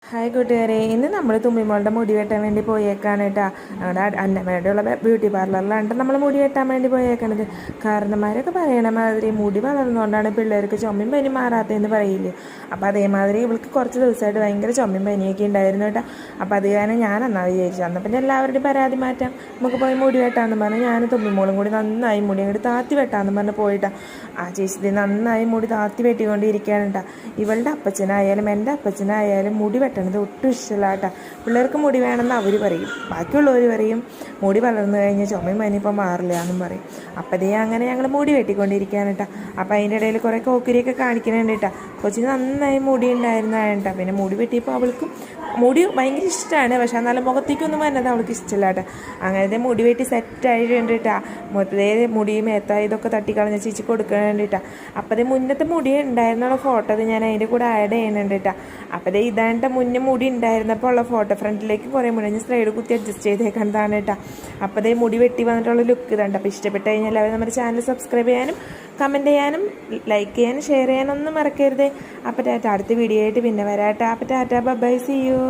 Hi കൂട്ടുകാരെ, ഇന്ന് നമ്മൾ തുമ്മിമോളുടെ മുടി വെട്ടാൻ വേണ്ടി പോയേക്കാണ് കേട്ടോ. അവിടെ അന്നമ്മയുടെയുള്ള ബ്യൂട്ടി പാർലറിലാണ് നമ്മൾ മുടി വെട്ടാൻ വേണ്ടി പോയേക്കണത്. കാരണന്മാരൊക്കെ പറയണ മാതിരി മുടി വളർന്നുകൊണ്ടാണ് പിള്ളേർക്ക് ചുമയും പനി മാറാത്തതെന്ന് പറയില്ലേ. അപ്പോൾ അതേമാതിരി ഇവൾക്ക് കുറച്ച് ദിവസമായിട്ട് ഭയങ്കര ചുമയും പനിയൊക്കെ ഉണ്ടായിരുന്നു കേട്ടോ. അപ്പോൾ അത് കാരണം ഞാൻ എന്നാ വിചാരിച്ചു, അന്ന് പിന്നെ എല്ലാവരുടെയും പരാതി മാറ്റാം, നമുക്ക് പോയി മുടി വെട്ടാമെന്ന് പറഞ്ഞ് ഞാൻ തുമ്മിമോളും കൂടി നന്നായി മുടി അങ്ങോട്ട് താത്തി വെട്ടാമെന്ന് പറഞ്ഞ് പോയിട്ടാ. ആ ചേച്ചി നന്നായി മുടി താത്തി വെട്ടിക്കൊണ്ടിരിക്കുകയാണ് കേട്ടോ. ഇവളുടെ അപ്പച്ചനായാലും എൻ്റെ അപ്പച്ചനായാലും മുടി വെട്ടണത് ഒട്ടും ഇഷ്ടമല്ല കേട്ടോ. പിള്ളേർക്ക് മുടി വേണമെന്ന് അവർ പറയും, ബാക്കിയുള്ളവർ പറയും മുടി വളർന്നു കഴിഞ്ഞാൽ ചുമയും പനിയിപ്പോൾ മാറില്ല എന്നും പറയും. അപ്പോൾ അങ്ങനെ ഞങ്ങൾ മുടി വെട്ടിക്കൊണ്ടിരിക്കുകയാണ് കേട്ടോ. അപ്പോൾ അതിൻ്റെ ഇടയിൽ കുറേ കോക്കിരിയൊക്കെ കാണിക്കണുണ്ട് കേട്ടോ. കൊച്ചിന് നന്നായി മുടി ഉണ്ടായിരുന്നതാണ് കേട്ടോ. പിന്നെ മുടി വെട്ടിയപ്പോൾ അവൾക്കും മുടി ഭയങ്കര ഇഷ്ടമാണ്, പക്ഷെ എന്നാലും മുഖത്തേക്കൊന്നും വന്നത് അവൾക്ക് ഇഷ്ടമല്ല കേട്ടോ. അങ്ങനത്തെ മുടി വെട്ടി സെറ്റായിട്ടുണ്ട് കേട്ടോ. മൊത്തതേ മുടിയും മേത്തായി ഇതൊക്കെ തട്ടിക്കളഞ്ഞ ചേച്ചി കൊടുക്കണുണ്ട് കേട്ടോ. അപ്പോൾ മുന്നത്തെ മുടി ഉണ്ടായിരുന്നുള്ള ഫോട്ടോ അത് ഞാൻ അതിൻ്റെ കൂടെ ആഡ് ചെയ്യുന്നുണ്ട് കേട്ടോ. അപ്പോൾ ഇതാണ്ട് മുന്നേ മുടി ഉണ്ടായിരുന്നപ്പോൾ ഉള്ള ഫോട്ടോ, ഫ്രണ്ടിലേക്ക് കുറേ മുടി ഞാൻ സ്ലൈഡ് കുത്തി അഡ്ജസ്റ്റ് ചെയ്തേക്കുന്നതാണ് കേട്ടോ. അപ്പോൾ മുടി വെട്ടി വന്നിട്ടുള്ള ലുക്ക് ഇതുണ്ട്. അപ്പോൾ ഇഷ്ടപ്പെട്ട് കഴിഞ്ഞാൽ എല്ലാവരും നമ്മുടെ ചാനൽ സബ്സ്ക്രൈബ് ചെയ്യാനും കമൻറ്റ് ചെയ്യാനും ലൈക്ക് ചെയ്യാനും ഷെയർ ചെയ്യാനൊന്നും മറക്കരുത്. അപ്പോൾ ടാറ്റ, അടുത്ത വീഡിയോ ആയിട്ട് പിന്നെ വരാട്ടോ. അപ്പോൾ ടാറ്റ, ബൈ, സീ യു.